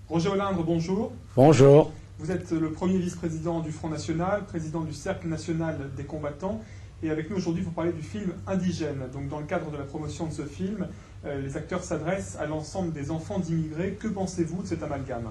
Roger Olindre, bonjour. Bonjour. Vous êtes le premier vice-président du Front National, président du Cercle National des Combattants. Et avec nous aujourd'hui pour parler du film Indigène. Donc dans le cadre de la promotion de ce film, les acteurs s'adressent à l'ensemble des enfants d'immigrés. Que pensez-vous de cet amalgame ?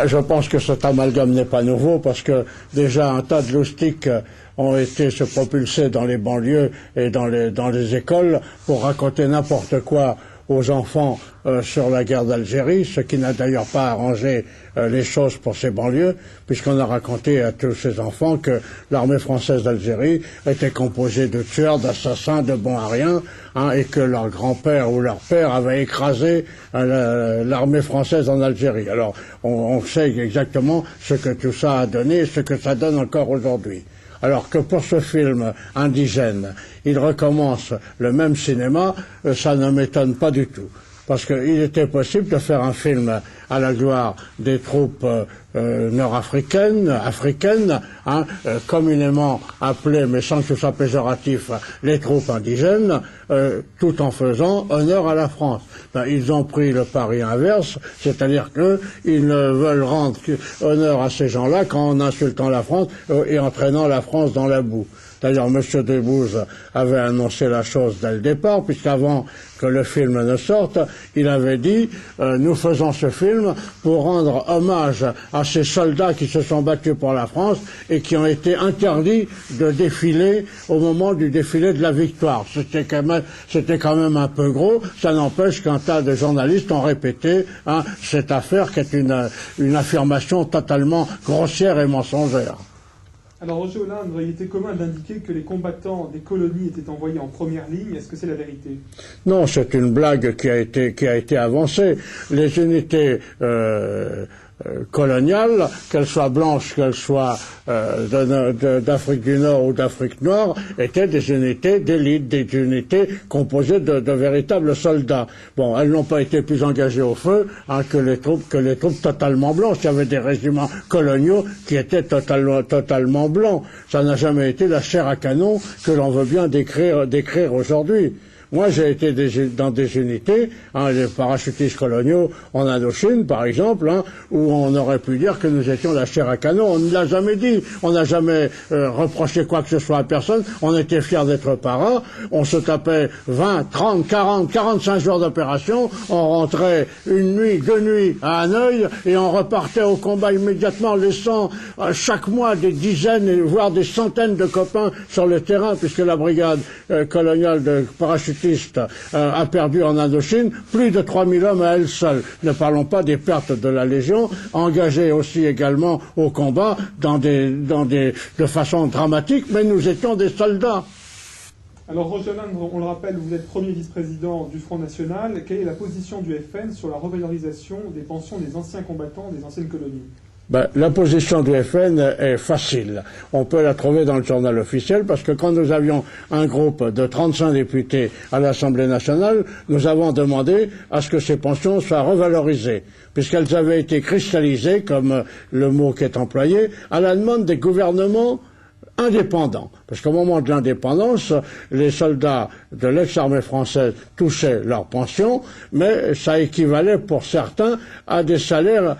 Je pense que cet amalgame n'est pas nouveau parce que déjà un tas de loustiques ont été se propulser dans les banlieues et dans les écoles pour raconter n'importe quoi aux enfants sur la guerre d'Algérie, ce qui n'a d'ailleurs pas arrangé les choses pour ces banlieues, puisqu'on a raconté à tous ces enfants que l'armée française d'Algérie était composée de tueurs, d'assassins, de bons à rien, et que leur grand-père ou leur père avait écrasé l'armée française en Algérie. Alors, on sait exactement ce que tout ça a donné et ce que ça donne encore aujourd'hui. Alors que pour ce film Indigène, il recommence le même cinéma, ça ne m'étonne pas du tout. Parce qu'il était possible de faire un film à la gloire des troupes nord-africaines, communément appelées, mais sans que ce soit péjoratif, les troupes indigènes, tout en faisant honneur à la France. Ils ont pris le pari inverse, c'est-à-dire qu'ils ne veulent rendre honneur à ces gens-là qu'en insultant la France et entraînant la France dans la boue. D'ailleurs, M. Debbouze avait annoncé la chose dès le départ, puisqu'avant que le film ne sorte, il avait dit nous faisons ce film pour rendre hommage à ces soldats qui se sont battus pour la France et qui ont été interdits de défiler au moment du défilé de la victoire. C'était quand même un peu gros. Ça n'empêche qu'un tas de journalistes ont répété cette affaire qui est une affirmation totalement grossière et mensongère. Alors Roger Olindre, il était commun d'indiquer que les combattants des colonies étaient envoyés en première ligne. Est-ce que c'est la vérité ? Non, c'est une blague qui a été avancée. Les unités coloniales, qu'elles soient blanches, qu'elles soient d'Afrique du Nord ou d'Afrique noire, étaient des unités d'élite, des unités composées de véritables soldats. Bon, elles n'ont pas été plus engagées au feu que les troupes totalement blanches. Il y avait des régiments coloniaux qui étaient totalement blancs. Ça n'a jamais été la chair à canon que l'on veut bien décrire aujourd'hui. Moi, j'ai été dans des unités, les parachutistes coloniaux en Indochine, par exemple, où on aurait pu dire que nous étions la chair à canon. On ne l'a jamais dit. On n'a jamais reproché quoi que ce soit à personne. On était fiers d'être paras. On se tapait 20, 30, 40, 45 jours d'opération. On rentrait une nuit, 2 nuits à Hanoï et on repartait au combat immédiatement, laissant chaque mois des dizaines, voire des centaines de copains sur le terrain, puisque la brigade coloniale de parachutistes a perdu en Indochine plus de 3000 hommes à elle seule. Ne parlons pas des pertes de la Légion, engagée aussi également au combat de façon dramatique, mais nous étions des soldats. Alors Roger Olindre, on le rappelle, vous êtes premier vice-président du Front National. Quelle est la position du FN sur la revalorisation des pensions des anciens combattants des anciennes colonies ? La position du FN est facile. On peut la trouver dans le journal officiel parce que quand nous avions un groupe de 35 députés à l'Assemblée nationale, nous avons demandé à ce que ces pensions soient revalorisées, puisqu'elles avaient été cristallisées, comme le mot qui est employé, à la demande des gouvernements indépendants. Parce qu'au moment de l'indépendance, les soldats de l'ex-armée française touchaient leurs pensions, mais ça équivalait pour certains à des salaires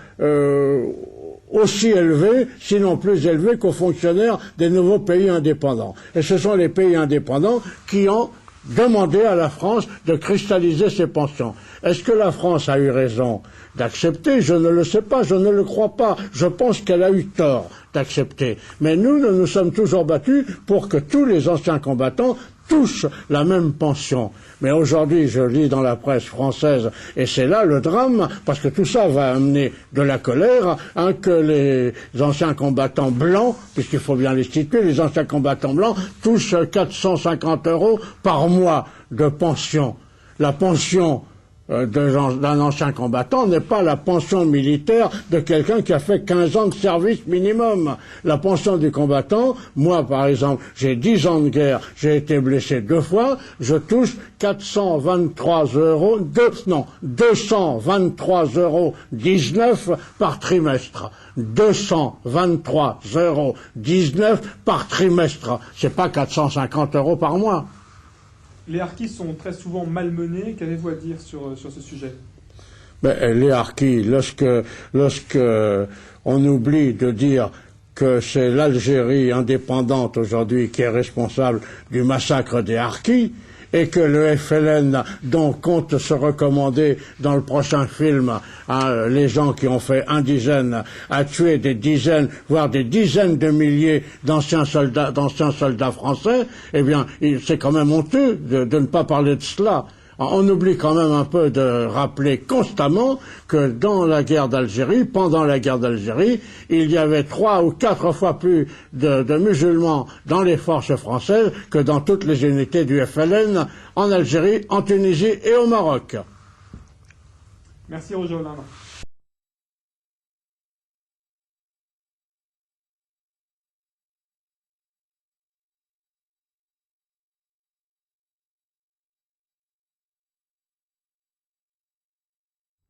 aussi élevés, sinon plus élevés qu'aux fonctionnaires des nouveaux pays indépendants. Et ce sont les pays indépendants qui ont demandé à la France de cristalliser ses pensions. Est-ce que la France a eu raison d'accepter ? Je ne le sais pas, je ne le crois pas. Je pense qu'elle a eu tort d'accepter. Mais nous nous sommes toujours battus pour que tous les anciens combattants touchent la même pension. Mais aujourd'hui, je lis dans la presse française, et c'est là le drame, parce que tout ça va amener de la colère, que les anciens combattants blancs, puisqu'il faut bien les situer, les anciens combattants blancs touchent 450 € par mois de pension. La pension d'un ancien combattant n'est pas la pension militaire de quelqu'un qui a fait 15 ans de service minimum. La pension du combattant, moi par exemple, j'ai 10 ans de guerre, j'ai été blessé 2 fois, je touche 223,19 € par trimestre. 223,19 € par trimestre. C'est pas 450 € par mois. Les harkis sont très souvent malmenés. Qu'avez-vous à dire sur ce sujet ? Les harkis, lorsque on oublie de dire que c'est l'Algérie indépendante aujourd'hui qui est responsable du massacre des harkis, et que le FLN donc compte se recommander dans le prochain film à les gens qui ont fait indigène à tuer des dizaines, voire des dizaines de milliers d'anciens soldats français, eh bien, c'est quand même honteux de ne pas parler de cela. On oublie quand même un peu de rappeler constamment que dans la guerre d'Algérie, pendant la guerre d'Algérie, il y avait 3 ou 4 fois plus de musulmans dans les forces françaises que dans toutes les unités du FLN en Algérie, en Tunisie et au Maroc. Merci Roger Hollande.